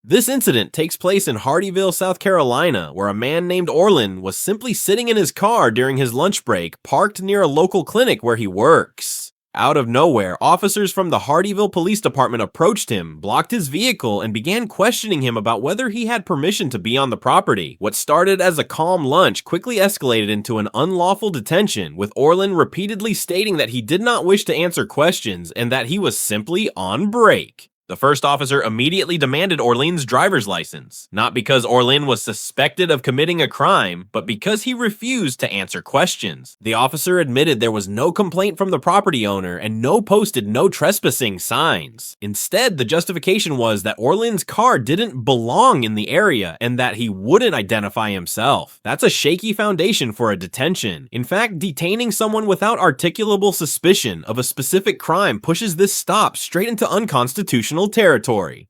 This incident takes place in Hardeeville, South Carolina, where a man named Orlin was simply sitting in his car during his lunch break, parked near a local clinic where he works. Out of nowhere, officers from the Hardeeville Police Department approached him, blocked his vehicle, and began questioning him about whether he had permission to be on the property. What started as a calm lunch quickly escalated into an unlawful detention, with Orlin repeatedly stating that he did not wish to answer questions and that he was simply on break. The first officer immediately demanded Orlin's driver's license, not because Orlin was suspected of committing a crime, but because he refused to answer questions. The officer admitted there was no complaint from the property owner and no posted no trespassing signs. Instead, the justification was that Orlin's car didn't belong in the area and that he wouldn't identify himself. That's a shaky foundation for a detention. In fact, detaining someone without articulable suspicion of a specific crime pushes this stop straight into unconstitutional territory.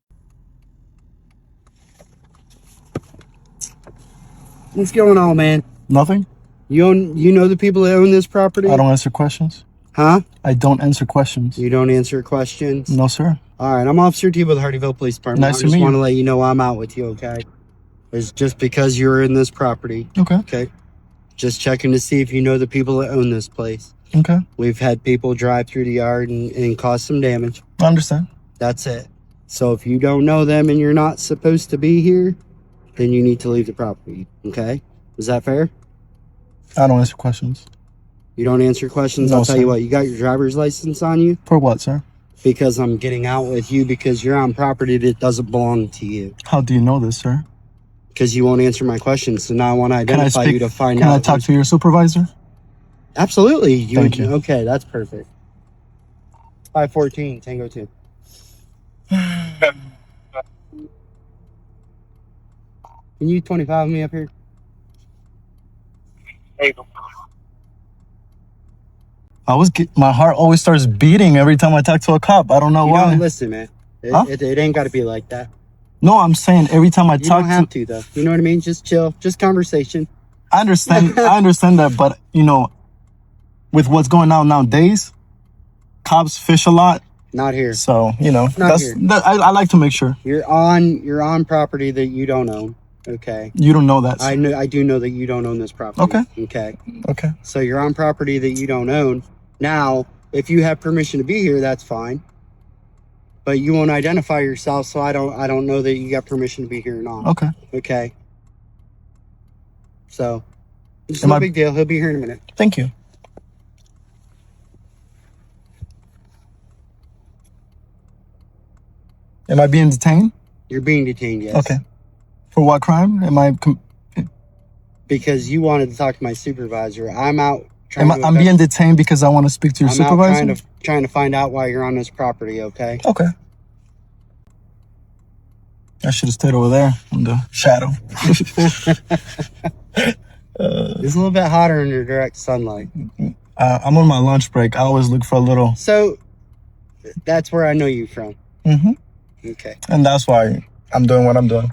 What's going on, man? Nothing. You know the people that own this property? I don't answer questions. Huh? I don't answer questions. You don't answer questions? No, sir. All right, I'm Officer T with the Hardeeville Police Department. Nice to meet you. I just want to let you know I'm out with you, okay? It's just because you're in this property. Okay. Okay. Just checking to see if you know the people that own this place. Okay. We've had people drive through the yard and cause some damage. I understand. That's it. So if you don't know them and you're not supposed to be here, then you need to leave the property, okay? Is that fair? I don't answer questions. You don't answer questions? No, I'll tell sir. you what, you got your driver's license on you? For what, sir? Because I'm getting out with you because you're on property that doesn't belong to you. How do you know this, sir? Because you won't answer my questions, so now I want to identify you to find out. Can I talk to your supervisor? Absolutely. Thank you. Okay, that's perfect. 514, Tango 2. Can you 25 me up here? My heart always starts beating every time I talk to a cop. I don't know why. Don't listen, man. It ain't got to be like that. No, I'm saying every time I You talk don't have to, though. You know what I mean? Just chill. Just conversation. I understand. I understand that, but with what's going on nowadays, cops fish a lot. Not here. So Not here. I like to make sure. You're on property that you don't own. Okay. You don't know that, sir. I do know that you don't own this property. Okay. Okay. So you're on property that you don't own. Now, if you have permission to be here, that's fine. But you won't identify yourself, so I don't know that you got permission to be here or not. Okay. Okay. So it's no big deal. He'll be here in a minute. Thank you. Am I being detained? You're being detained, yes. Okay. For what crime? Because you wanted to talk to my supervisor. I'm out I'm being detained because I want to speak to your supervisor? Out trying to find out why you're on this property, okay? Okay. I should have stayed over there in the shadow. It's a little bit hotter in your direct sunlight. I'm on my lunch break. I always look for a little... So, that's where I know you from. Mm-hmm. Okay. And that's why I'm doing what I'm doing.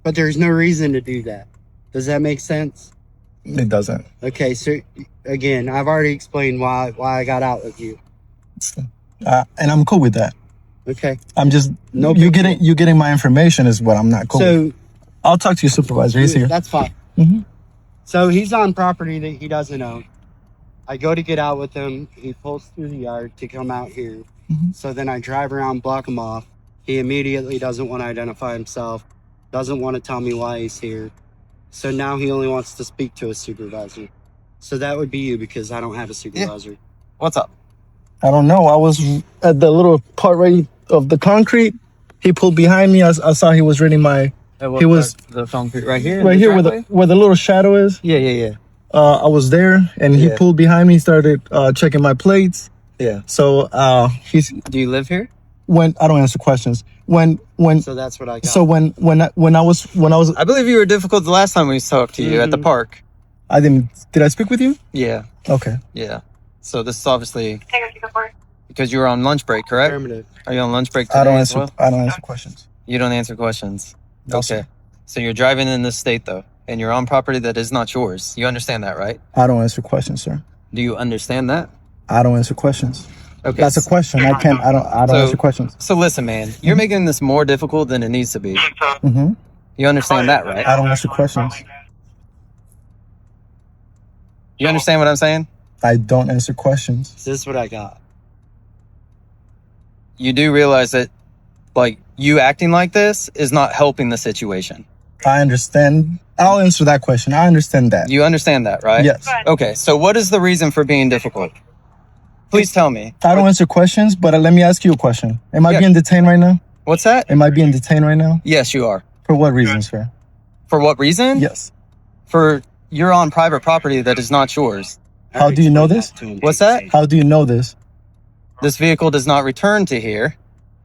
But there's no reason to do that. Does that make sense? It doesn't. Okay, so again, I've already explained why I got out with you. And I'm cool with that. Okay. I'm just you getting my information is what I'm not cool with. I'll talk to your supervisor. He's here. That's fine. Mm-hmm. So he's on property that he doesn't own. I go to get out with him. He pulls through the yard to come out here. Mm-hmm. So then I drive around, block him off. He immediately doesn't want to identify himself. Doesn't want to tell me why he's here. So now he only wants to speak to a supervisor. So that would be you because I don't have a supervisor. Yeah. What's up? I don't know. I was at the little part right of the concrete. He pulled behind me. I saw he was reading my... He was the concrete right here? Right here where the little shadow is. Yeah. I was there and he pulled behind me, started checking my plates. Yeah. So Do you live here? I don't answer questions. So that's what I got. So when I was I believe you were difficult the last time we talked to you at the park. Did I speak with you? Yeah. Okay. Yeah. So this is obviously because you were on lunch break, correct? Affirmative. Are you on lunch break today I don't as well? answer questions. You don't answer questions. No, okay. sir. So you're driving in this state though, and you're on property that is not yours. You understand that, right? I don't answer questions, sir. Do you understand that? I don't answer questions. Okay. That's a question. I don't So- answer questions. So listen, man, you're making this more difficult than it needs to be. Mm-hmm. You understand that, right? I don't answer questions. You understand what I'm saying? I don't answer questions. This is what I got. You do realize that, like, you acting like this is not helping the situation. I understand. I'll answer that question. I understand that. You understand that, right? Yes. Okay, so what is the reason for being difficult? Please tell me. I don't answer questions, but let me ask you a question. Am I Yeah. being detained right now? What's that? Am I being detained right now? Yes, you are. For what reason, sir? For what reason? Yes. For you're on private property that is not yours. I How already do you know explained this? that to him. What's that? How do you know this? This vehicle does not return to here.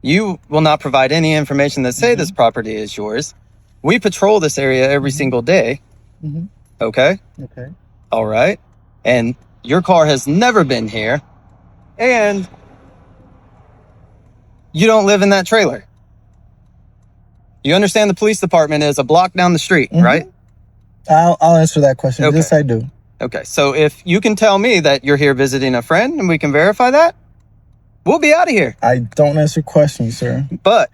You will not provide any information that say this property is yours. We patrol this area every single day. Mhm. Okay? Okay. All right. And your car has never been here. And you don't live in that trailer. You understand the police department is a block down the street, Mhm. right? I'll answer that question. Okay. Yes, I do. Okay. So if you can tell me that you're here visiting a friend and we can verify that, we'll be out of here. I don't answer questions, sir. But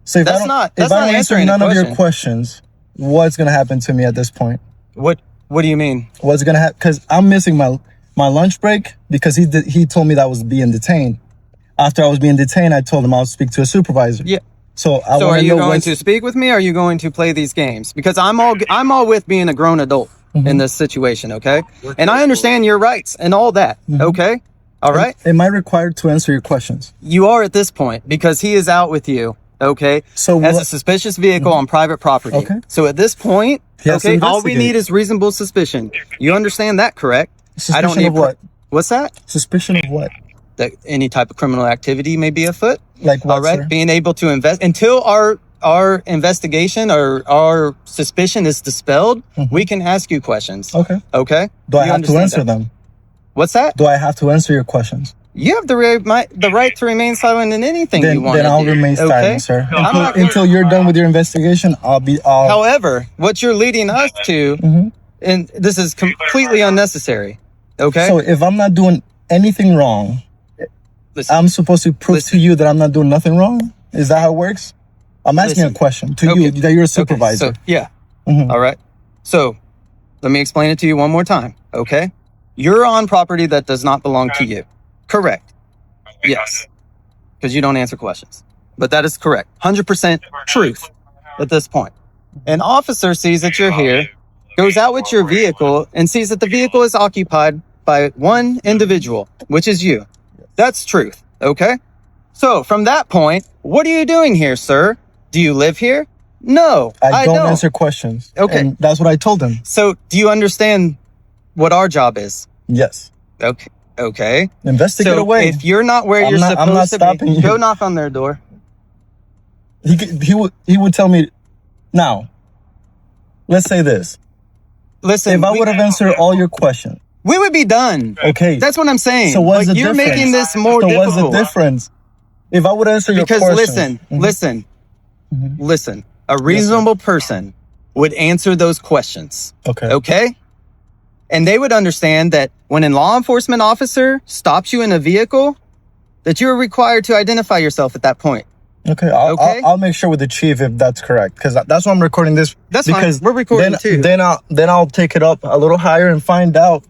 So if That's I don't, not- if that's I not don't answer answering the none of your question. questions, what's gonna happen to me at this point? what do you mean? What's gonna happen? Because I'm missing my lunch break because he told me that I was being detained. After I was being detained, I told him I'll speak to a supervisor. Yeah. So I So want are to you know going what's, to speak with me or are you going to play these games? Because I'm all with being a grown adult in this situation, okay? And I understand your rights and all that, okay? All right? Am I required to answer your questions? You are at this point because he is out with you, okay? So As a what- suspicious vehicle on private property. Okay. So at this point, He has to okay, all we investigate. need is reasonable suspicion. You understand that, correct? Suspicion of what? What's that? Suspicion of what? That any type of criminal activity may be afoot. Like what, All right, sir? being able to invest until our investigation or our suspicion is dispelled, we can ask you questions. Okay. Okay. Do I You have to understand answer that? them? What's that? Do I have to answer your questions? You have the right to remain silent in anything you want Then to I'll do. remain okay? silent, sir. I'm not- Until you're done with your investigation, I'll. However, what you're leading us to, Mhm. and this is completely unnecessary. Okay. So if I'm not doing anything wrong, Listen, I'm supposed to prove Listen. to you that I'm not doing nothing wrong? Is that how it works? I'm asking Listen. a question to Okay. you that you're a okay, supervisor. so, yeah. Mhm. All right. So let me explain it to you one more time. Okay. You're on property that does not belong to you. Correct. Yes. Because you don't answer questions. But that is correct. 100% truth at this point. An officer sees that you're here, goes out with your vehicle, and sees that the vehicle is occupied by one individual, which is you. That's truth. Okay? So from that point, what are you doing here, sir? Do you live here? No, I don't answer questions. Okay. And that's what I told him. So do you understand what our job is? Yes. Okay. Okay. Investigate So away. if you're not where I'm you're not- I'm not supposed to stopping be, you. go knock on their door. He would tell me. Now, let's say this. Listen, If I would have answered all your questions, we would be done. okay. That's what I'm saying. So what's Like, the you're difference? making this more so difficult. what's the difference? If I would answer your Because questions, listen, Mhm. listen. A reasonable person would answer those questions. Okay. Okay? And they would understand that when a law enforcement officer stops you in a vehicle, that you're required to identify yourself at that point. Okay. Okay? I'll make sure with the chief if that's correct, because that's why I'm recording this. That's fine. because We're recording then, too. Then I'll take it up a little higher and find out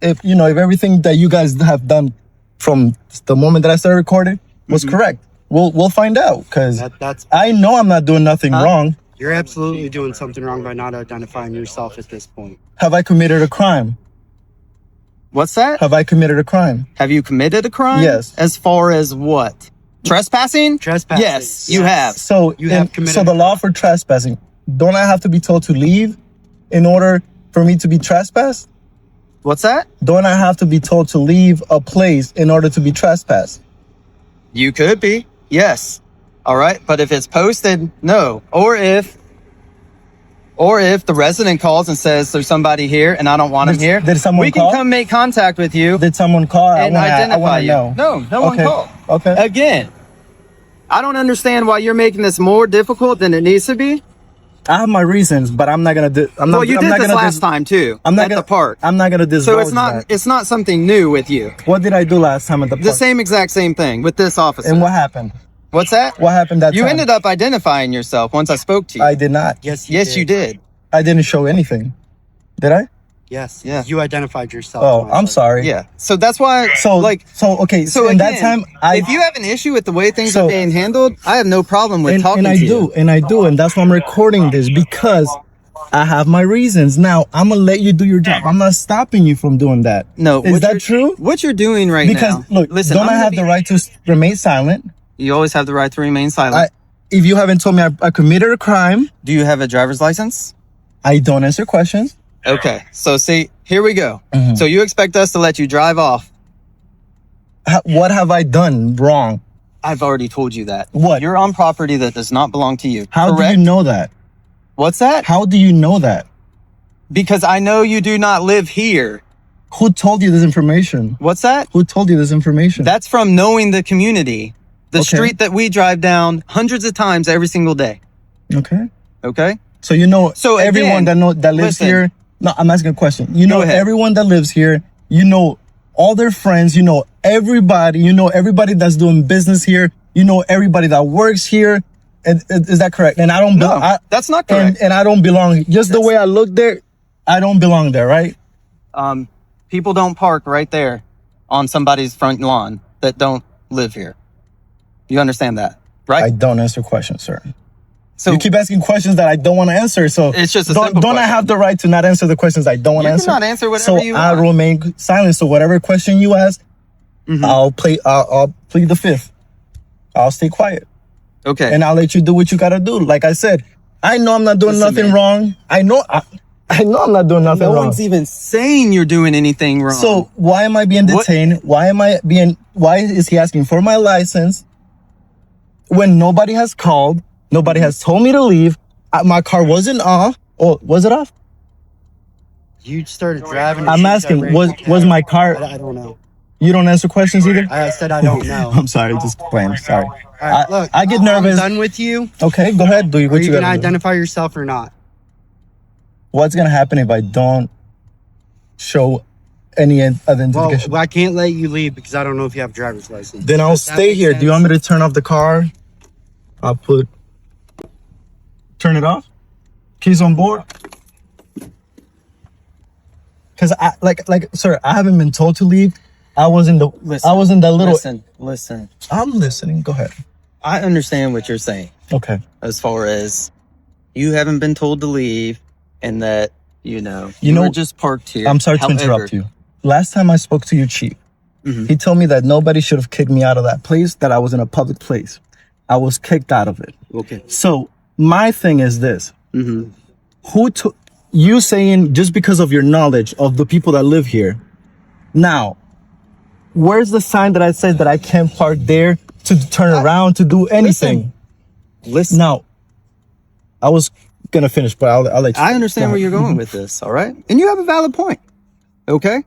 if if everything that you guys have done from the moment that I started recording was correct. We'll find out, because That's I know I'm not doing nothing wrong. you're absolutely doing something wrong by not identifying yourself at this point. Have I committed a crime? What's that? Have I committed a crime? Have you committed a crime? Yes. As far as what? Trespassing? Trespassing. Yes, you have. So You have committed so a the crime. law for trespassing, don't I have to be told to leave in order for me to be trespassed? What's that? Don't I have to be told to leave a place in order to be trespassed? You could be. Yes. All right. But if it's posted, no. Or if the resident calls and says there's somebody here and I don't want him here, Did someone we can call? come make contact with you Did someone call? and I identify wanna you. know. No one Okay. called. Okay. Again, I don't understand why you're making this more difficult than it needs to be. I have my reasons, but I'm not gonna do. Well, you did this last time too. I'm not at gonna the park. I'm not gonna So divulge that. it's not something new with you. What did I do last time at the park? The same exact same thing with this officer. And what happened? What's that? What happened that You time? ended up identifying yourself once I spoke to you. I did not. Yes, Yes, you did. I didn't show anything. Did I? Yes. Yeah. You identified yourself. Oh, when I I'm said- sorry. Yeah. So that's why. So okay. So in again, that time, if you have an issue with the way things So- are being handled, I have no problem with talking and to you. I do, and that's why I'm recording this because I have my reasons. Now I'm gonna let you do your job. I'm not stopping you from doing that. No, is what that you're- true? What you're doing right Because now? look, listen, don't I have the right to remain silent? You always have the right to remain silent. If you haven't told me I committed a crime, Do you have a driver's license? I don't answer questions. Okay. So see, here we go. Mhm. So you expect us to let you drive off? What have I done wrong? I've already told you that. What? You're on property that does not belong to you. How correct? do you know that? What's that? How do you know that? Because I know you do not live here. Who told you this information? What's that? Who told you this information? That's from knowing the community. The Okay. street that we drive down hundreds of times every single day. Okay. Okay? So you know So everyone again, that lives listen. here. No, I'm asking a question. You Go know ahead. everyone that lives here. You know all their friends. You know everybody. You know everybody that's doing business here. You know everybody that works here. Is that correct? And I don't. No, that's not correct. And I don't belong. Just the way I look there, I don't belong there, right? People don't park right there on somebody's front lawn that don't live here. You understand that, right? I don't answer questions, sir. So You keep asking questions that I don't want to answer. So It's just a don't simple I question. have the right to not answer the questions I don't want to you answer? cannot answer whatever So you I want. remain silent. So whatever question you ask, Mhm. I'll plead the fifth. I'll stay quiet Okay. and I'll let you do what you gotta do. Like I said, I know I'm not doing Listen, nothing man. wrong. I know I'm not doing nothing no wrong. one's even saying you're doing anything wrong. So why am I being What- detained? Why is he asking for my license when nobody has called? Nobody has told me to leave. My car wasn't off. Oh, was it off? You started driving. I'm asking, was my car? I don't know. You don't answer questions either? I said I don't know. I'm sorry, just playing. Sorry. All right, look, I get I'm nervous. done with you. Okay, go ahead. Do Are what you you gonna gotta do. identify yourself or not? What's gonna happen if I don't show any other Well, identification? I can't let you leave because I don't know if you have a driver's license. Then I'll Does that stay make here. Do you want me sense? to turn off the car? I'll turn it off. Keys on board. Cause sir, I haven't been told to leave. I was in the little. Listen. I'm listening. Go ahead. I understand what you're saying Okay. as far as you haven't been told to leave and that, you You were know- just parked here. I'm sorry to However, interrupt you. Last time I spoke to your chief, Mhm. he told me that nobody should have kicked me out of that place, that I was in a public place. I was kicked out of it. Okay. So my thing is this. Mm-hmm. Who took you saying just because of your knowledge of the people that live here? Now, where's the sign that I said that I can't park there to turn around to do anything? Listen. Now, I was gonna finish, but I'll let you. I understand Go where ahead. you're going with this, all right? And you have a valid point. Okay?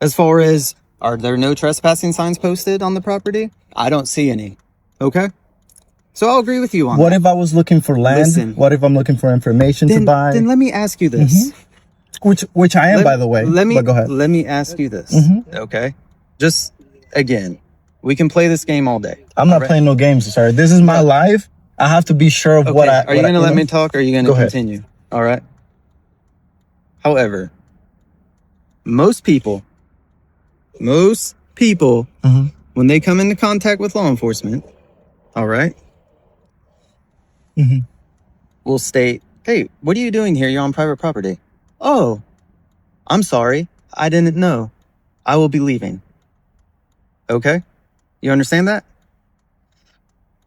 As far as, are there no trespassing signs posted on the property? I don't see any. Okay? So I'll agree with you on What that. if I was looking for land? Listen. What if I'm looking for information to buy? Then let me ask you this. Which I am, by the way. Let me But go ahead. Let me ask you this. Mhm. Okay? Just again, we can play this game all day. I'm not all right? playing no games, sir. This is my life. I have to be sure of Okay. what I. Are you going to let me talk or are you going Go to ahead. continue? All right. However, most people, Mhm. when they come into contact with law enforcement, all right, Mhm. will state, hey, what are you doing here? You're on private property. Oh, I'm sorry. I didn't know. I will be leaving. Okay? You understand that?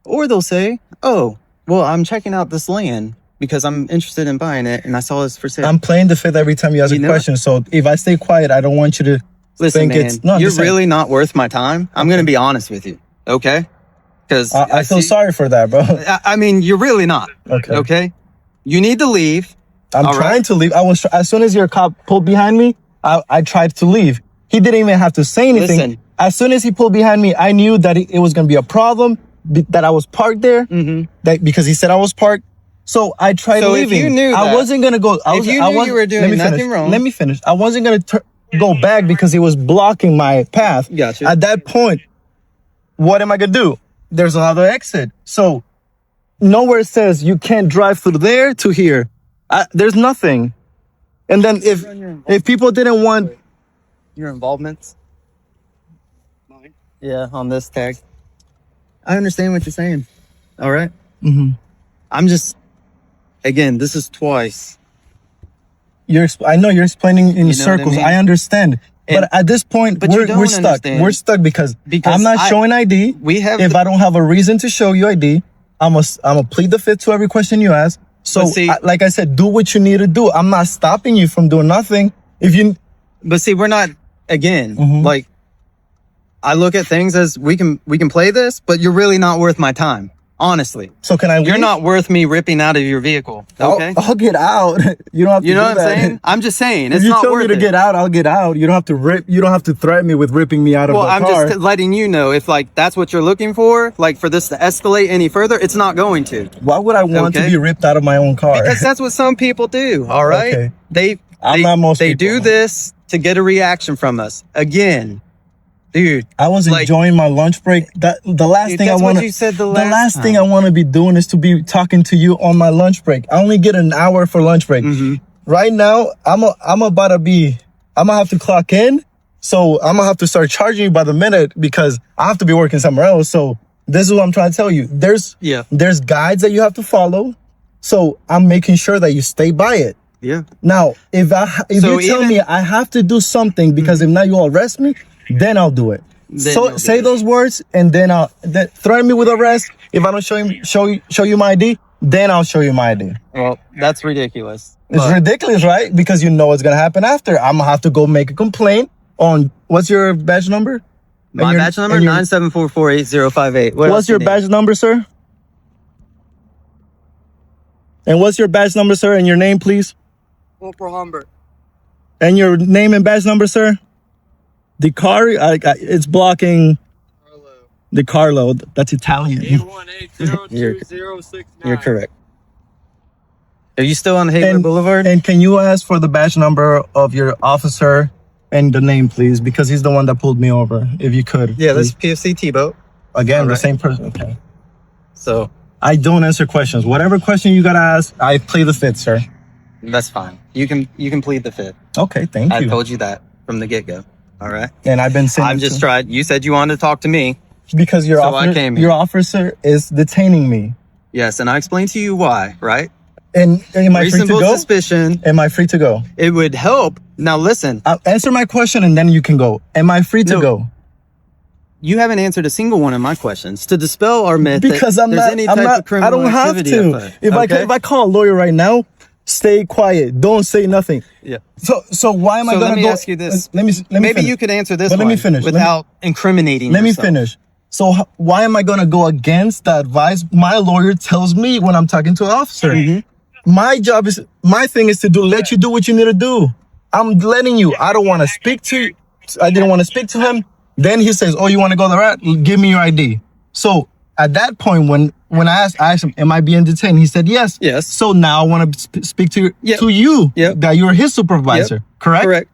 Or they'll say, oh, well, I'm checking out this land because I'm interested in buying it and I saw this for sale. I'm playing the fifth every time you ask You a know- question. So if I stay quiet, I don't want you to Listen, think man, it's. No, I'm you're just saying. really not worth my time. I'm going to be honest with you. Okay? Because I feel sorry for that, bro. I mean, you're really not. Okay. Okay? You need to leave. I'm All trying right. to leave. As soon as your cop pulled behind me, I tried to leave. He didn't even have to say anything. Listen. As soon as he pulled behind me, I knew that it was going to be a problem, that I was parked there, Mm-hmm. that because he said I was parked. So I tried So if leaving. you knew I that- wasn't gonna go. if you knew you were doing let me nothing finish. wrong- Let me finish. I wasn't gonna go back because he was blocking my path. Gotcha. At that point, what am I gonna do? There's another exit. So nowhere says you can't drive through there to here. There's nothing. And then if people didn't want, Your involvements. Mine. Yeah, on this tag. I understand what you're saying. All right. Mhm. I'm just, again, this is twice. I know you're explaining in You know what I circles. mean? I understand. And- But at this point, But you we're don't stuck. understand. We're stuck because Because I'm not showing ID. We have. If I don't have a reason to show you ID, I'm gonna plead the fifth to every question you ask. So, But see- like I said, do what you need to do. I'm not stopping you from doing nothing. If you, But see, we're not. Again, Mhm. like, I look at things as we can play this, but you're really not worth my time. Honestly, so can I leave? you're not worth me ripping out of your vehicle. Okay. I'll get out. You don't have to You know do what I'm that. saying? I'm just saying If it's you not tell worth me to it. get out, I'll get out. You don't have to rip. You don't have to threaten me with ripping me out of Well, the I'm car. just letting you know if like that's what you're looking for, like for this to escalate any further, it's not going to. Why would I want to Okay. be ripped out of my own car? Because that's what some people do. All right. Okay. They not most they people. do this to get a reaction from us. Again, dude. I was like- enjoying my lunch break. The last Dude, thing I that's want what you said the the last last thing I time. want to be doing is to be talking to you on my lunch break. I only get an hour for lunch break. Mhm. Right now, I'm gonna have to clock in. So I'm gonna have to start charging you by the minute because I have to be working somewhere else. So this is what I'm trying to tell you. There's guides that you have to follow. So I'm making sure that you stay by it. Yeah. Now, if So you tell even- me I have to do something because if not you'll arrest me, then I'll do it. Then So you'll say do it. those words and then threaten me with arrest. If I don't show you my ID, then I'll show you my ID. Well, that's ridiculous. It's But- ridiculous, right? Because you know what's gonna happen after. I'm gonna have to go make a complaint on what's your badge number? My And your- badge number and your- 974480058. What's your badge number, sir? And what's your badge number, sir? And your name, please. Corporal Humbert. And your name and badge number, sir. The car, it's blocking. The Carlo, that's Italian. You're correct. Are you still on Hardeeville Boulevard? And can you ask for the badge number of your officer and the name, please? Because he's the one that pulled me over. If you could. Yeah, this please. is PFC T-boat. Again, all the right. same person. Okay. So I don't answer questions. Whatever question you gotta ask, I play the fifth, sir. that's fine. You can plead the fifth. Okay, thank I you. told you that from the get-go. All right. And I've been saying I've just tried. You said you wanted to talk to me. because your So I came here. your officer is detaining me. Yes, and I explained to you why, right? And am I free to Reasonable go? suspicion. Am I free to go? It would help. Now listen, Answer my question and then you can go. Am I free to No. go? you haven't answered a single one of my questions to dispel our myth Because that I'm there's not. any I'm type not. of criminal I don't have activity to. afoot, If okay? I call a lawyer right now, stay quiet. Don't say nothing. Yeah. So why am I So going let to me go? ask you this. Let me Maybe finish. you could answer this But let one me finish. without incriminating Let me yourself. finish. So why am I going to go against the advice my lawyer tells me when I'm talking to an officer? Mm-hmm. My thing is to let you do what you need to do. I'm letting you. I don't want to speak to you. I didn't want to speak to him. Then he says, "Oh, you want to go there? Give me your ID." So at that point, when I asked him, "Am I being detained?" He said, "Yes." Yes. So now I want to speak to Yep. you Yep. that you're his supervisor. Correct. Correct.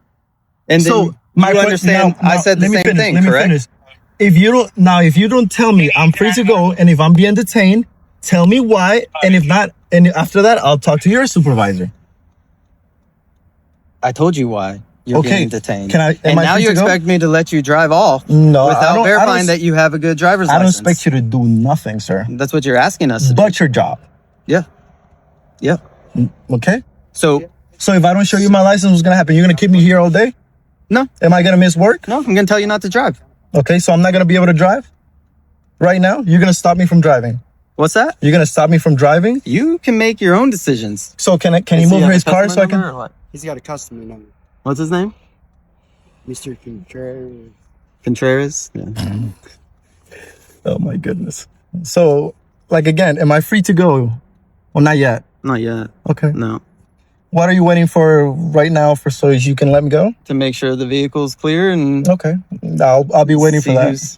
And then So you understand I said the let me same finish, thing, let me correct? finish. If you don't tell me I'm free to go, and if I'm being detained, tell me why. And if not, and after that, I'll talk to your supervisor. I told you why you're Okay. getting detained. Am and I now free you to go? expect me to let you drive off No, I without don't- verifying that you have a good driver's I don't license. expect you to do nothing, sir. That's what you're asking us to do. But your job. Yeah. Yeah. Okay. So So if I don't show you my license, what's gonna happen? You're gonna keep me here all day? no, Am I gonna miss work? I'm gonna tell you not to drive. Okay, so I'm not gonna be able to drive right now. You're gonna stop me from driving. What's that? You're gonna stop me from driving. You can make your own decisions. So can he Is move on his a car customer so I can? number or what? He's got a customer number. What's his name? Mr. Contreras. Contreras. Yeah. Oh my goodness. So, like again, am I free to go? Well, not yet. Not yet. Okay. No. What are you waiting for right now so you can let me go? To make sure the vehicle's clear and Okay. I'll be waiting for see that. who's-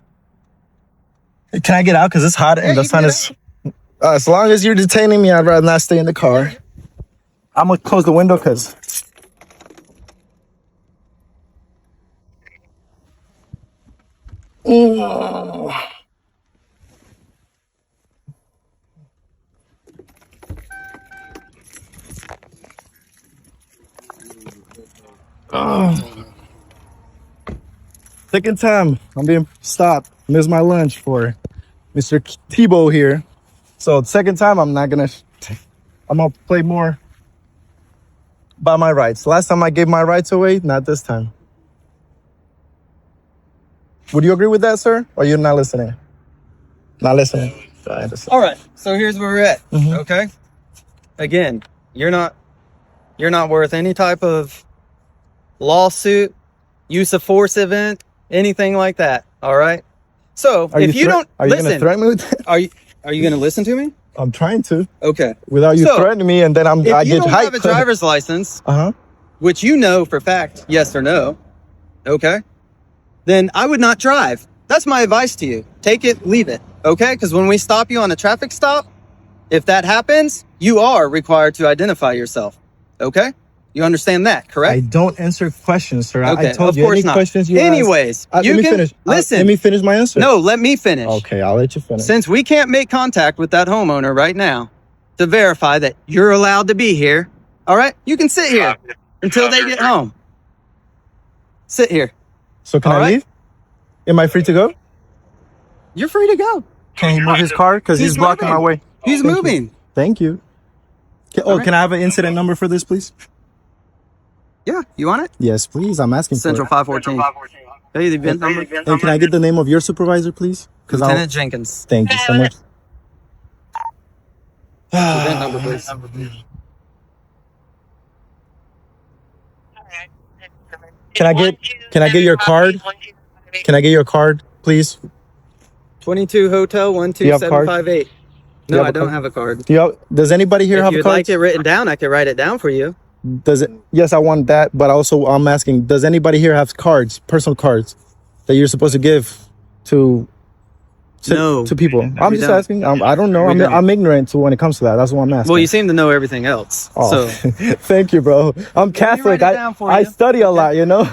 Can I get out? Because it's hot Yeah, and the you sun can is. As long as you're detaining me, I'd rather not stay in the car. I'm gonna close the window because. Second time I'm being stopped. Missed my lunch for Mr. Tebow here. So second time I'm gonna play more by my rights. Last time I gave my rights away, not this time. Would you agree with that, sir? Or you're not listening? Not listening. All right. So here's where we're at. Mhm. Okay. Again, you're not worth any type of lawsuit, use of force event, anything like that. All right. So Are if you don't are you listen, gonna threaten me with that? are you going to listen to me? I'm trying to. Okay. Without you So, threatening me, and then I If get you don't have hyped. a driver's license, Uh-huh. which you know for fact, yes or no, okay, then I would not drive. That's my advice to you. Take it, leave it, okay? Because when we stop you on a traffic stop, if that happens, you are required to identify yourself, okay? You understand that, I correct? don't answer questions, sir. I Okay, told of you course any not. questions you ask. Anyways, Let you me can finish. listen. Let me finish my answer. No, let me finish. Okay, I'll let you finish. Since we can't make contact with that homeowner right now to verify that you're allowed to be here, all right? You can sit here until they get home. Sit here. So can All I right. leave? Am I free to go? You're free to go. Can he move his car? Because he's blocking my moving. way. He's Thank you. moving. Thank you. All right. Can I have an incident number for this, please? Yeah, you want it? Yes, please. I'm asking Central for 514. Hey, the event number. it. And can I get the name of your supervisor, please? Because Lieutenant Jenkins. Thank you so much. Event number, please. Can I get your card? Can I get your card, please? 22 Hotel you have card? 12758. you No, have I a don't card? have a card. Does anybody here If have a you'd card? like it written down, I could write it down for you. Does it? Yes, I want that. But also, I'm asking: does anybody here have cards, personal cards, that you're supposed to give to No, to people? I'm we just don't. asking. I don't know. We don't. I'm ignorant to when it comes to that. That's what I'm asking. Well, you seem to know everything else. Oh, So, thank you, bro. I'm Catholic. write it down for I you. study a lot. You know.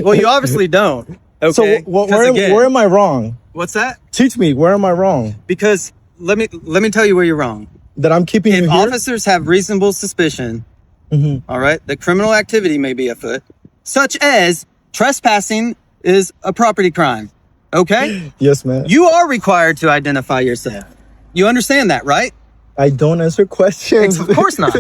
well, you obviously don't. Okay. So 'Cause where again, am I wrong? what's that? Teach me. Where am I wrong? Because let me tell you where you're wrong. That I'm keeping If you here. officers have reasonable suspicion, Mhm. all right, that criminal activity may be afoot, such as trespassing is a property crime. Okay? Yes, man. You are required to identify yourself. You understand that, right? I don't answer questions. Of course not.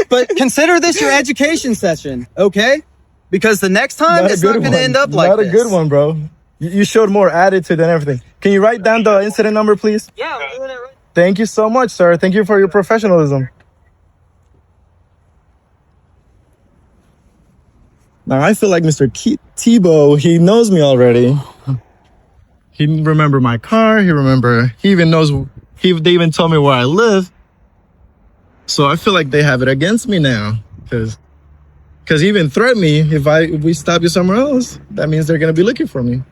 But consider this your education session, okay? Because the next time it's not going to end up like Not this. a good one, bro. You showed more attitude than everything. Can you write down the incident number, please? Yeah, I'm doing it right. Thank you so much, sir. Thank you for your professionalism. Now I feel like Mr. Tebow, he knows me already. He remember my car. He even knows. They even told me where I live. So I feel like they have it against me now, because he even threatened me if we stop you somewhere else. That means they're gonna be looking for me.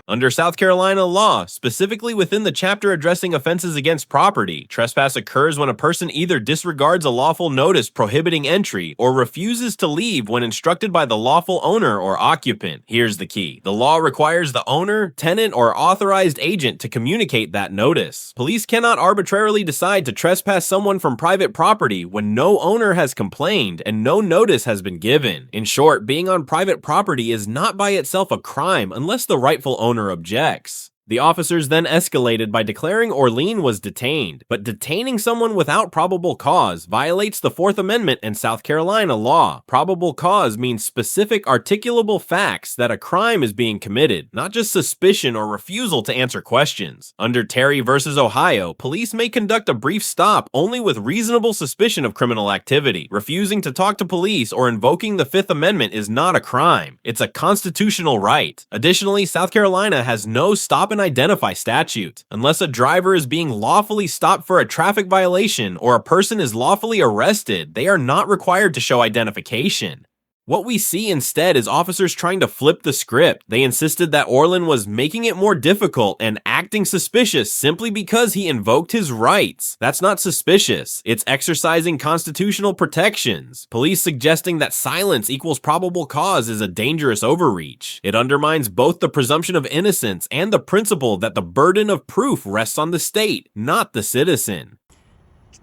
Under South Carolina law, specifically within the chapter addressing offenses against property, trespass occurs when a person either disregards a lawful notice prohibiting entry or refuses to leave when instructed by the lawful owner or occupant. Here's the key. The law requires the owner, tenant, or authorized agent to communicate that notice. Police cannot arbitrarily decide to trespass someone from private property when no owner has complained and no notice has been given. In short, being on private property is not by itself a crime unless the rightful owner objects. The officers then escalated by declaring Orlean was detained, but detaining someone without probable cause violates the Fourth Amendment and South Carolina law. Probable cause means specific articulable facts that a crime is being committed, not just suspicion or refusal to answer questions. Under Terry versus Ohio, police may conduct a brief stop only with reasonable suspicion of criminal activity. Refusing to talk to police or invoking the Fifth Amendment is not a crime. It's a constitutional right. Additionally, South Carolina has no stop and identify statute. Unless a driver is being lawfully stopped for a traffic violation or a person is lawfully arrested, they are not required to show identification. What we see instead is officers trying to flip the script. They insisted that Orlin was making it more difficult and acting suspicious simply because he invoked his rights. That's not suspicious. It's exercising constitutional protections. Police suggesting that silence equals probable cause is a dangerous overreach. It undermines both the presumption of innocence and the principle that the burden of proof rests on the state, not the citizen.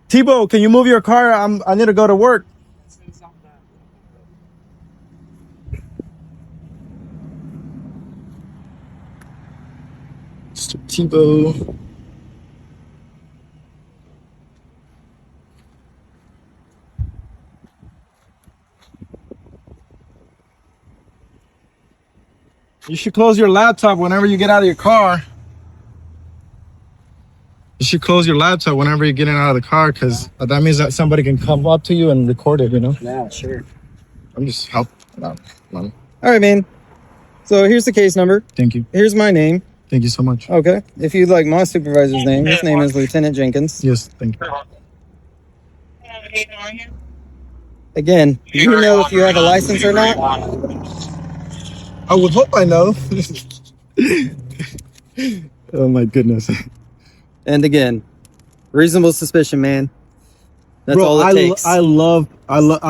Tebow, can you move your car? I need to go to work. Mr. Tebow. You should close your laptop whenever you get out of your car. You should close your laptop whenever you're getting out of the car, because that means that somebody can come up to you and record it, you know? Yeah, sure. I'm just helping out, man. All right, man. So here's the case number. Thank you. Here's my name. Thank you so much. Okay. If you'd like my supervisor's name, his name is Lieutenant Jenkins. Yes, thank you. Again, do you know if you have a license or not? I would hope I know. Oh my goodness. And again, reasonable suspicion, man. That's Bro, all it takes. I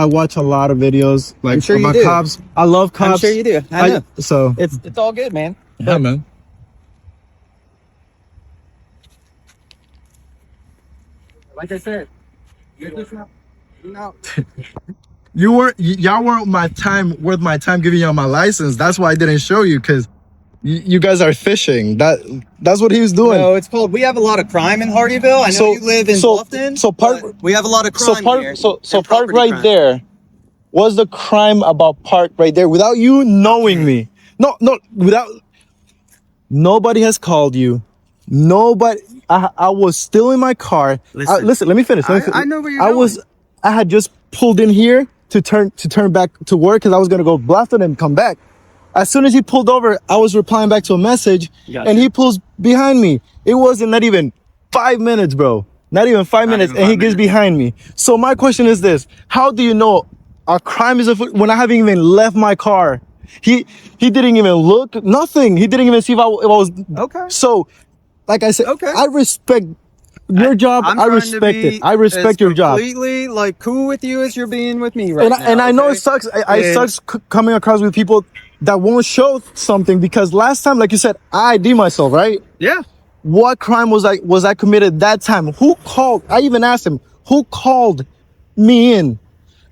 watch a lot of videos like I'm sure you about do. cops. I love cops. I'm sure you do. I know. So It's all good, man. yeah, man. Like I said, you're just not. No. Y'all weren't worth my time giving y'all my license. That's why I didn't show you, because you guys are fishing. That's what he was doing. No, it's called. We have a lot of crime in Hardeeville. I know you live in Bluffton. So part but we have a lot of crime here. So and park property right crime. there. What's the crime about park right there without you knowing me? No, without. Nobody has called you. Nobody. I was still in my car. Listen, let me finish. I know where you're going. I had just pulled in here to turn back to work because I was gonna go Bluffton and come back. As soon as he pulled over, I was replying back to a message, Gotcha. and he pulls behind me. It wasn't not even 5 minutes, bro. Not even 5 minutes, and he gets behind me. So my question is this: how do you know a crime is afoot when I haven't even left my car? He didn't even look, nothing. He didn't even see if I was Okay. So, like I said, Okay. I respect your job. I respect it. I respect your job. Completely like cool with you as you're being with me right now. And I know okay? it sucks. It sucks coming across with people that won't show something, because last time, like you said, I ID myself, right? Yeah. What crime was I committed that time? Who called? I even asked him who called me in.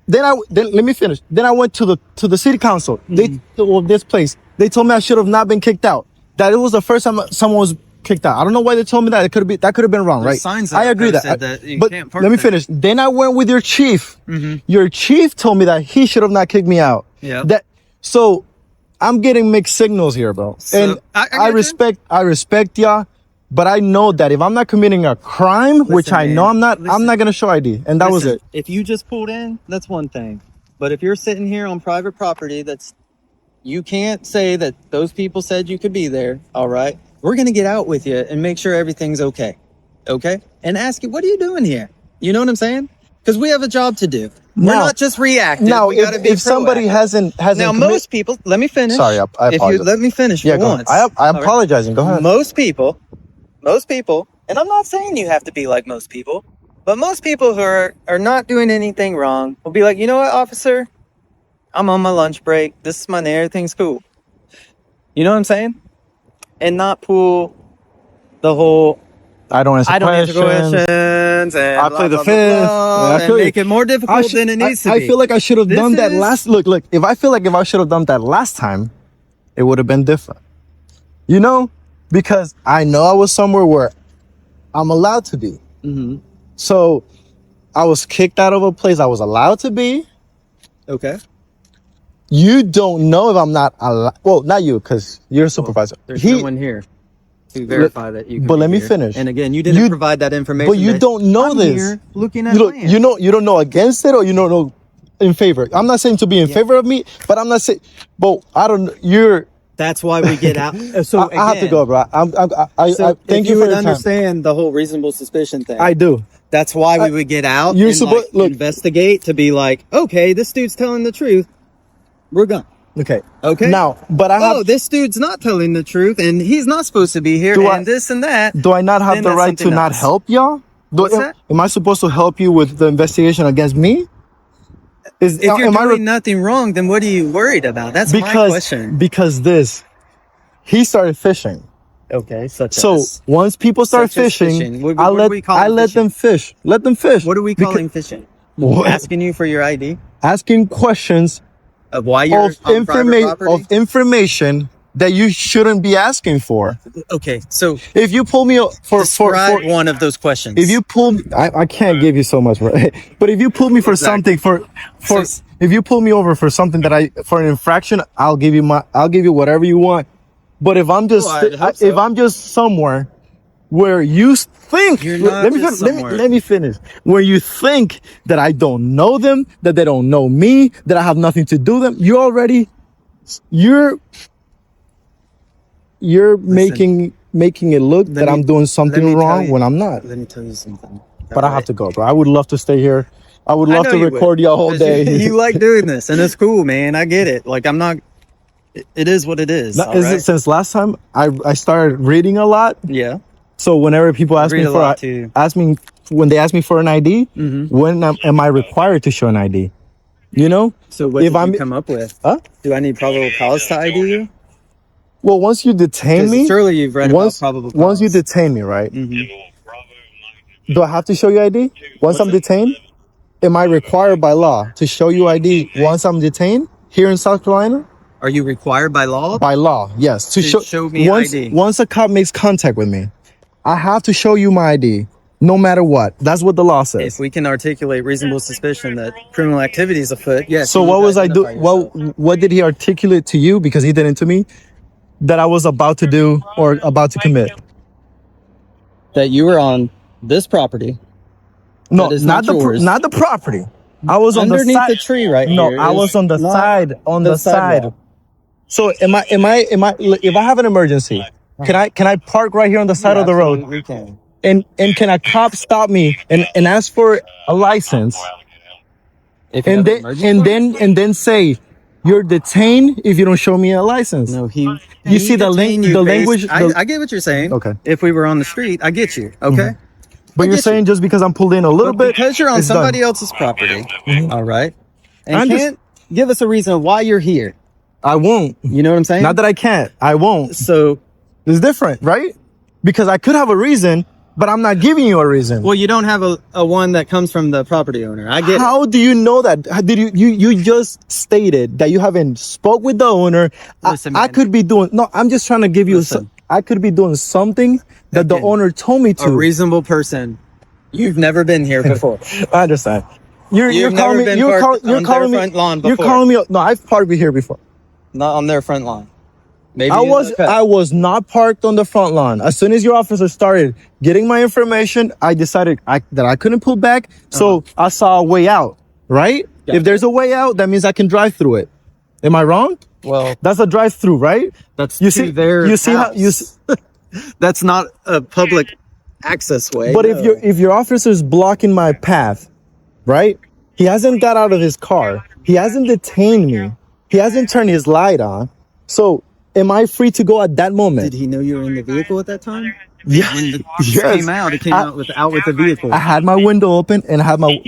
Then let me finish. Then I went to the city council. This place. They told me I should have not been kicked out. That it was the first time someone was kicked out. I don't know why they told me that. It could have been wrong, right? Signs I agree that. But can't park let me there. finish. Then I went with your chief. Your chief told me that he should have not kicked me out. Yeah. So I'm getting mixed signals here, bro. So, And I I respect y'all, but I know that if I'm not committing a crime, which I know I'm not, I'm not gonna show ID. And that was it. If you just pulled in, that's one thing. But if you're sitting here on private property, you can't say that those people said you could be there. All right. We're going to get out with you and make sure everything's okay. Okay. And ask you, what are you doing here? You know what I'm saying? Because we have a job to do. We're Now- not just reactive. Now, we gotta be if somebody proactive. hasn't Now, most people, let me finish. Sorry, I If you apologize. let me finish Yeah, for go once. ahead. I'm All right. apologizing. Go ahead. Most people, and I'm not saying you have to be like most people, but most people who are not doing anything wrong will be like, you know what, officer? I'm on my lunch break. This is my day. Everything's cool. You know what I'm saying? And not pull the whole, I don't answer answer questions and I play the fifth. Yeah, I and feel you. make it more difficult than it needs to be. I feel like I should have This done that is- last. Look. If I feel like if I should have done that last time, it would have been different. You know, because I know I was somewhere where I'm allowed to be. Mhm. So I was kicked out of a place I was allowed to be. Okay. You don't know if I'm not allowed. Well, not you, because you're a supervisor. There's no one here to verify that you can but be let me here. finish. And again, you didn't provide that information. But you that don't know I'm this. Here looking at land. You don't know against it, or you don't know in favor. I'm not saying to be in favor of me, but I'm not saying. But I don't. That's why we get out. So I have to go, bro. I thank if you for would your time. understand the whole reasonable suspicion thing. I do. That's why we would get out You're and supposed- look- investigate to be like, okay, this dude's telling the truth. We're gone. Okay. Okay. Now, but I have. This dude's not telling the truth, and he's not supposed to be here, Do and I- this and that. Do I not have Then the that's right to something not else. help y'all? What's that? Am I supposed to help you with the investigation against me? If you're am I doing nothing wrong, then what are you worried about? That's my question. because he started fishing. Okay, So once people start Such as fishing, fishing. What I do let we call I let fishing? them fish. Let them fish. What are we Because- calling fishing? What? Asking you for your ID Asking questions of why you're of on private property. information that you shouldn't be asking for. Okay, so If you pull me for describe one of those questions. if you pull, I can't give you so much, right? But if you pull me for something So- if you pull me over for something for an infraction, I'll give you whatever you want. But if I'm just Oh, I'd hope so. if I'm just somewhere where you think You're not let me just fin- let me somewhere. let me finish, where you think that I don't know them, that they don't know me, that I have nothing to do with them, you're making it look that I'm doing something wrong when I'm not. Let me tell you something. But I have to go, bro. I would love to stay here. I would I love know to you would, record you all whole 'cause day. You like doing this, and it's cool, man. I get it. Like, I'm not. It is what it is. all right? Since last time I started reading a lot. Yeah. So whenever people ask read me a lot too. when they ask me for an ID, Mhm. when am I required to show an ID? You know? So what If did I'm- you come up with? Huh? Do I need probable cause to ID you? Well, once you detain 'Cause me, surely you've read once about probable cause. once you detain me, right? Mhm. Do I have to show you ID once I'm detained? Am I required by law to show you ID once I'm detained here in South Carolina? Are you required by law? By law, yes. To show me once, ID. Once a cop makes contact with me, I have to show you my ID, no matter what. That's what the law If says. we can articulate reasonable suspicion that criminal activity is afoot, yes. So you what need to was I do? identify yourself. What did he articulate to you? Because he didn't to me. That I was about to do or about to commit. That you were on this property. No, That is not not yours. not the property. I was on Underneath the side. the tree right No, here I is was on the not side. On the side. sidewalk. So am I? If I have an emergency, can I park right here on the side of the road? We can. And can a cop stop me and ask for a license If you and have an then emergency? and then say you're detained if you don't show me a license? No, You see the language. I get what you're saying. Okay. If we were on the street, I get you. Okay. But I you're get saying just because I'm pulled in a little But bit, because you're on it's somebody done. else's property, all right, I and just- can't give us a reason why you're here. I won't. You know what I'm saying? Not that I can't. I won't. So, It's different, right? Because I could have a reason, but I'm not giving you a reason. well, you don't have a one that comes from the property owner. I get it. How do you know that? How did you just stated that you haven't spoke with the owner? Listen, I man. could be doing. No, I'm just trying to give you. Listen. I could be doing something that the Again, owner told me A to. reasonable person. You've never been here before. I understand. You're You've calling never me. been You're, parked you're on calling their me. front lawn You're before. calling me. No, I've parked here before. Not on their front lawn. Maybe I in was the cut. I was not parked on the front lawn. As soon as your officer started getting my information, I decided that I couldn't pull back. So I saw a way out, right? Gotcha. If there's a way out, that means I can drive through it. Am I wrong? Well, That's a drive through, right? that's You to see their you see how you house. That's not a public access way. But no. if your officer's blocking my path, right? He hasn't got out of his car. He hasn't detained me. He hasn't turned his light on. So am I free to go at that moment? Did he know you were in the vehicle at that time? Yeah. When the Yes. came out, it came I- out with the vehicle. I had my window open and I had my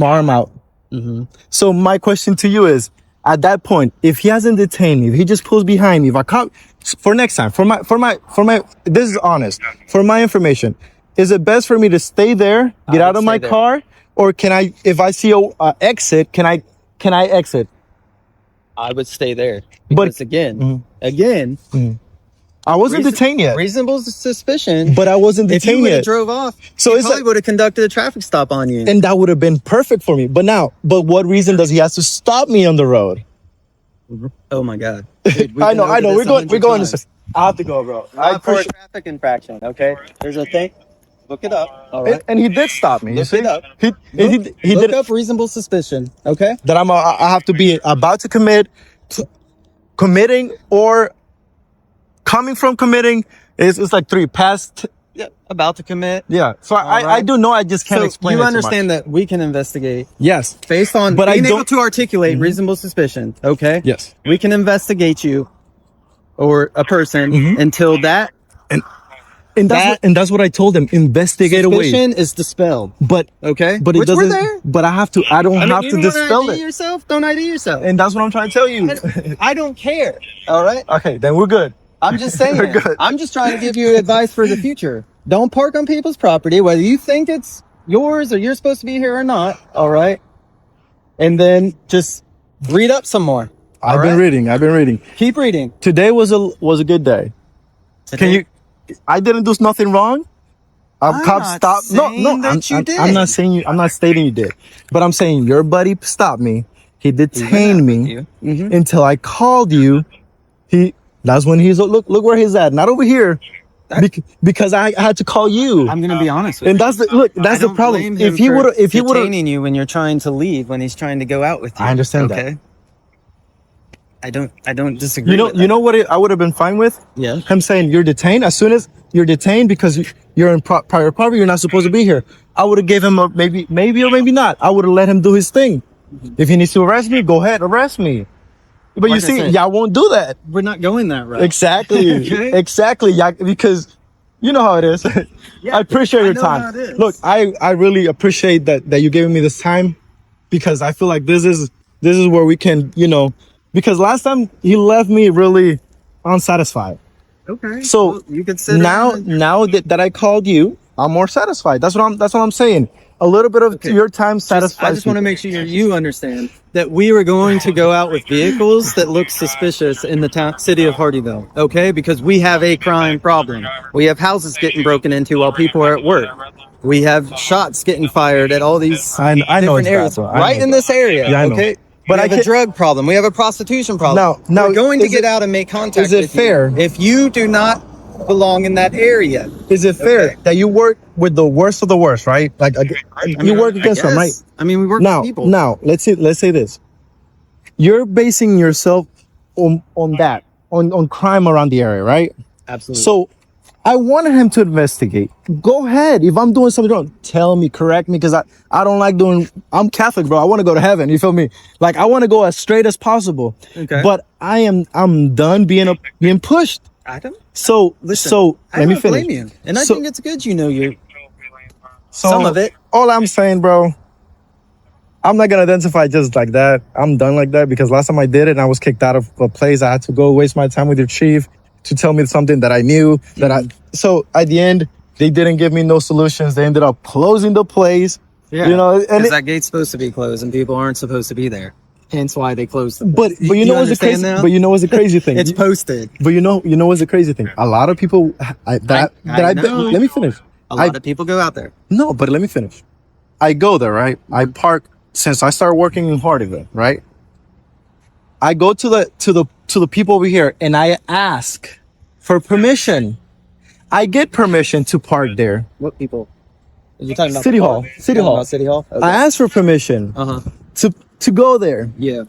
arm out. Mm-hmm. So my question to you is, at that point, if he hasn't detained me, if he just pulls behind me, if I cop for next time, for my, this is honest, for my information, is it best for me to stay there, get would out of my stay there. car, or can I, if I see a exit, can I exit? I would stay there But- because again, I wasn't detained yet, reasonable suspicion. but I wasn't if you detained would have yet. drove off, So he it's probably like- would have conducted a traffic stop on you. And that would have been perfect for me. But what reason does he have to stop me on the road? Oh my god! Dude, we've I been know. over We're this going. 100 We're going times. to. I have to go, bro. I Not for a appreciate. traffic infraction. Okay, there's a thing. Look it up. All right. And he did stop me. You Look see? it up. He Look did up reasonable suspicion. Okay. that. I have to be about to committing or coming from committing. It's like 3 past about to commit. Yeah. So I right. do know. I just can't So explain. you it too understand much. that we can investigate Yes. based on But I being able don't- to articulate reasonable suspicion. Okay. Yes. We can investigate you or a person until that And that's what I told him. Investigate away. suspicion is dispelled. But Okay. but it Which we're doesn't. there. But I don't have you to wanna dispel ID it. yourself. Don't ID yourself. And that's what I'm trying to tell you. I don't care. All right. Okay, then we're good. I'm just saying. We're good. I'm just trying to give you advice for the future. Don't park on people's property, whether you think it's yours or you're supposed to be here or not. All right. And then just read up some more. I've been reading. Keep reading. Today was a good day. Can you? I didn't do nothing wrong. I'm Cop not stopped. No, saying that you did. I'm not saying you. I'm not stating you did. But I'm saying your buddy stopped me. He detained me until I called you. That's when he's look where he's at. Not over here. Because I had to call you. I'm gonna be honest with And you. that's the problem. If he would have detaining you when you're trying to leave, when he's trying to go out with you. I understand that. Okay. I don't disagree. You know what I would have been fine with? Yeah. Him saying you're detained. As soon as you're detained because you're in prior property, you're not supposed to be here. I would have gave him a maybe or maybe not. I would have let him do his thing. If he needs to arrest me, go ahead, arrest me. But Like you see, I said, y'all won't do that. We're not going that route. Exactly. Okay. Exactly. Yeah, because you know how it is. I appreciate your know time. how it is. Look, I really appreciate that you're giving me this time because I feel like this is where we can, because last time he left me really unsatisfied. Okay. So well, you could sit now around. that I called you, I'm more satisfied. That's what I'm saying. A little bit of your time satisfies. I just want to make sure you understand that we were going to go out with vehicles that look suspicious in the city of Hardeeville, okay? Because we have a crime problem. We have houses getting broken into while people are at work. We have shots getting fired at all these I know different it's areas, bad, bro. I right know in it's this area, Yeah, I know. okay? But we I have a can't- drug problem. We have a prostitution problem. Now, we're going to is get it- out and make contact is it with you fair? if you do not belong in that area. Is it fair Okay. that you work with the worst of the worst, right? Like you work against them, right? I mean, we work Now, with people. let's say this. You're basing yourself on that, on crime around the area, right? Absolutely. So I wanted him to investigate. Go ahead. If I'm doing something wrong, tell me, correct me, because I don't like I'm Catholic, bro. I want to go to heaven. You feel me? Like I want to go as straight as possible. Okay. But I'm done being pushed. Adam? So Listen, so I let me don't finish. blame you. And I So- think it's good you So some of it. All I'm saying, bro, I'm not gonna identify just like that. I'm done like that because last time I did it and I was kicked out of a place, I had to go waste my time with your chief to tell me something that I knew so at the end, they didn't give me no solutions. They ended up closing the place. Yeah. And Because that gate's supposed to be closed and people aren't supposed to be there. Hence why they closed the but place. you know what's the understand crazy now? but you know what's the crazy thing? It's posted. But you know what's the crazy thing? A lot of people I know. let me finish. A lot of people go out there. No, but let me finish. I go there, right? I park since I started working in Hardeeville, right? I go to the people over here and I ask for permission. I get permission to park there. What people? You're talking about City Hall. City Hall. About City Hall? Okay. I ask for permission Uh-huh. to go there. Yeah.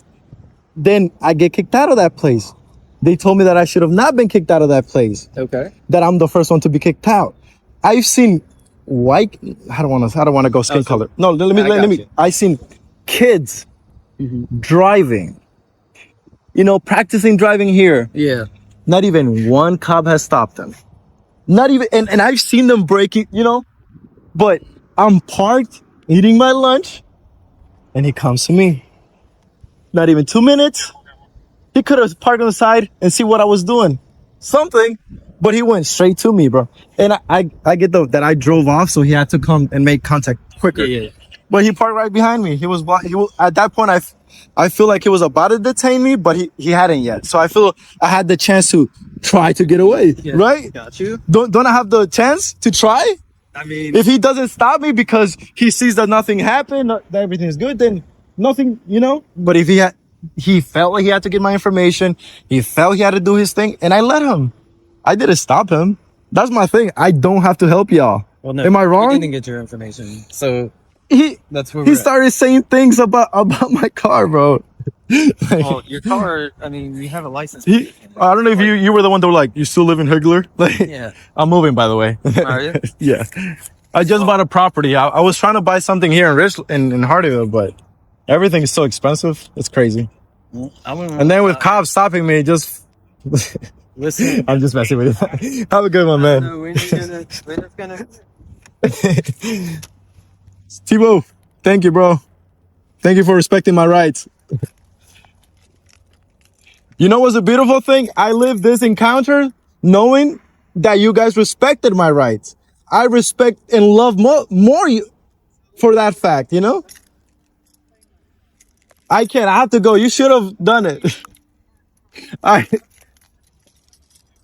Then I get kicked out of that place. They told me that I should have not been kicked out of that place. Okay. That I'm the first one to be kicked out. I've seen white. I don't want to go skin color. No, let me. you. I seen kids driving. Practicing driving here. Yeah. Not even one cop has stopped them. Not even, and I've seen them breaking. But I'm parked eating my lunch, and he comes to me. Not even 2 minutes. He could have parked on the side and see what I was doing. Something. But he went straight to me, bro. And I get that I drove off, so he had to come and make contact quicker. Yeah. But he parked right behind me. He was at that point. I feel like he was about to detain me, but he hadn't yet. So I feel I had the chance to try to get away. Yeah. Right? Got you. Don't I have the chance to try? I mean, If he doesn't stop me because he sees that nothing happened, that everything's good, then nothing. But if he felt like he had to get my information, he felt he had to do his thing, and I let him. I didn't stop him. That's my thing. I don't have to help y'all. well, no, Am I You wrong? didn't get your information. So That's where he we're at. started saying things about my car, bro. Well, your car, I mean, you have a license. I don't know if you were the one that were like, you still live in Higgler? Like, Yeah. I'm moving, by the way. Are you? Yeah. I just bought a property. I was trying to buy something here in Hardeeville, but everything is so expensive. It's crazy. And then with cops stopping me, just Listen. I'm just messing with you. Have a good one, man. We're just gonna. Tebow, thank you, bro. Thank you for respecting my rights. You know what's a beautiful thing? I lived this encounter knowing that you guys respected my rights. I respect and love more you for that fact, you know? I can't. I have to go. You should have done it. I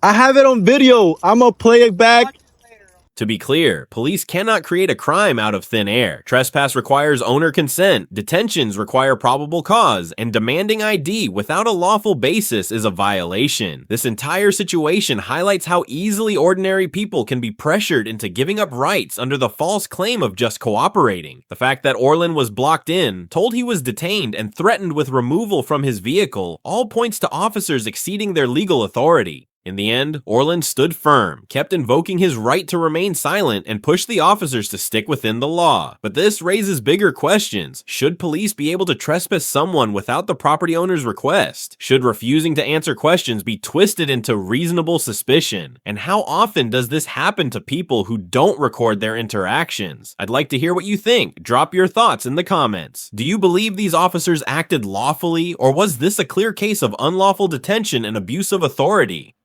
have it on video. I'm gonna play it back. To be clear, police cannot create a crime out of thin air. Trespass requires owner consent, detentions require probable cause, and demanding ID without a lawful basis is a violation. This entire situation highlights how easily ordinary people can be pressured into giving up rights under the false claim of just cooperating. The fact that Orlin was blocked in, told he was detained, and threatened with removal from his vehicle all points to officers exceeding their legal authority. In the end, Orlin stood firm, kept invoking his right to remain silent, and pushed the officers to stick within the law. But this raises bigger questions. Should police be able to trespass someone without the property owner's request? Should refusing to answer questions be twisted into reasonable suspicion? And how often does this happen to people who don't record their interactions? I'd like to hear what you think. Drop your thoughts in the comments. Do you believe these officers acted lawfully, or was this a clear case of unlawful detention and abuse of authority?